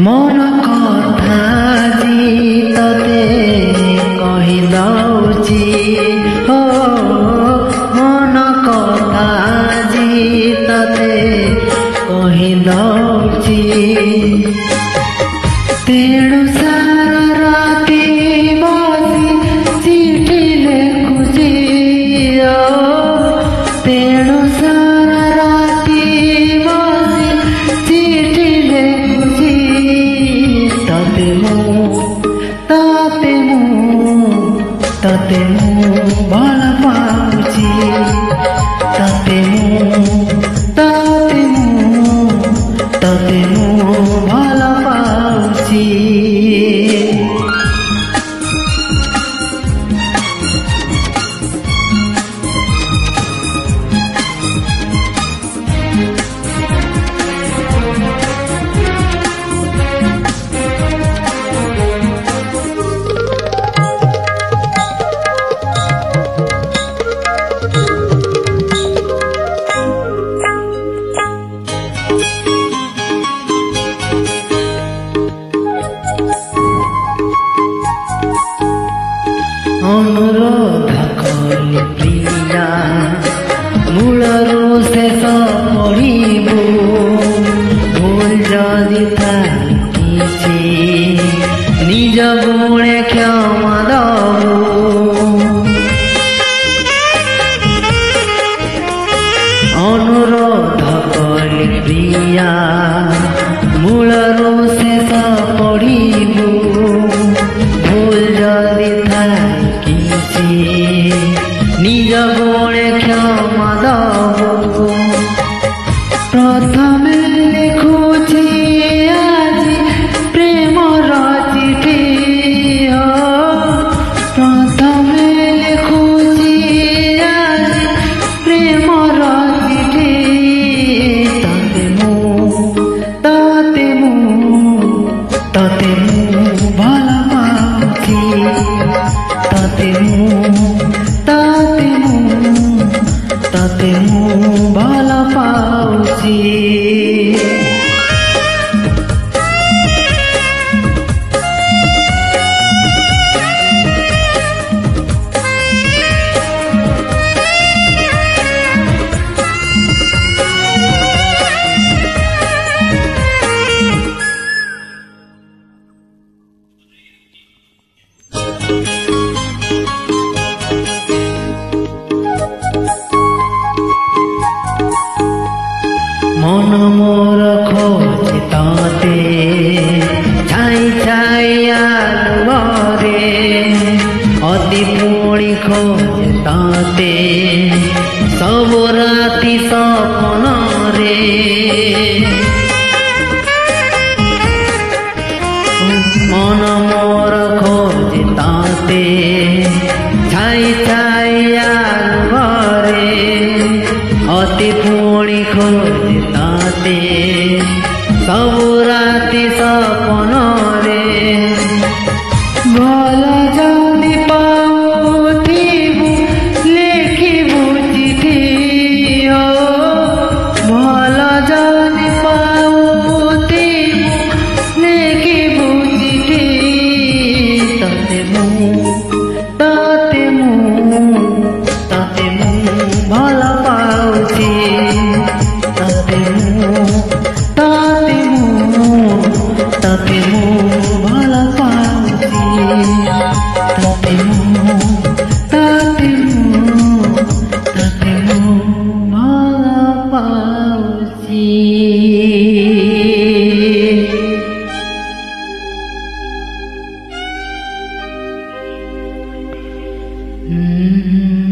मन कथा जीतते कहि दौची हो मन कथा जीतते कहि दौची तेणु सारा राति बसी चिठी लेखुची तेणु सारा राति बसी चिठी लेखुची तते मु भल पाउची तते मु भल पाउची अनुरोध कली प्रिया मूलरू शेष पढ़ू भूल जदि थाकिछि निज गुणे क्षमा दबू अनुरोध कली प्रिया मूलरू शेष पढ़ू भूल जदि निज गुणे क्षमा दबू प्रथमे लिखुछि आज प्रेमर चिठी प्रथमे लिखुछि आज प्रेमर चिठी तते मु भल पाउछि तते मु भल पाउछि मन मोर खोजे ताते छाई छाई आलुरे अति पुणी खोजे ताते सब राति सपन रे मन मोर खोजे ताते छाई छाई आलुरे अति पुणी खोजे ताते सब राति सपन रे भल जदि पाउथिबु लेखिबु चिठी भल जदि पाउथिबु लेखिबु चिठी तते मु भल पाउछि तते मु भल पाउछि तते मु भल पाउछि Mm-hmm.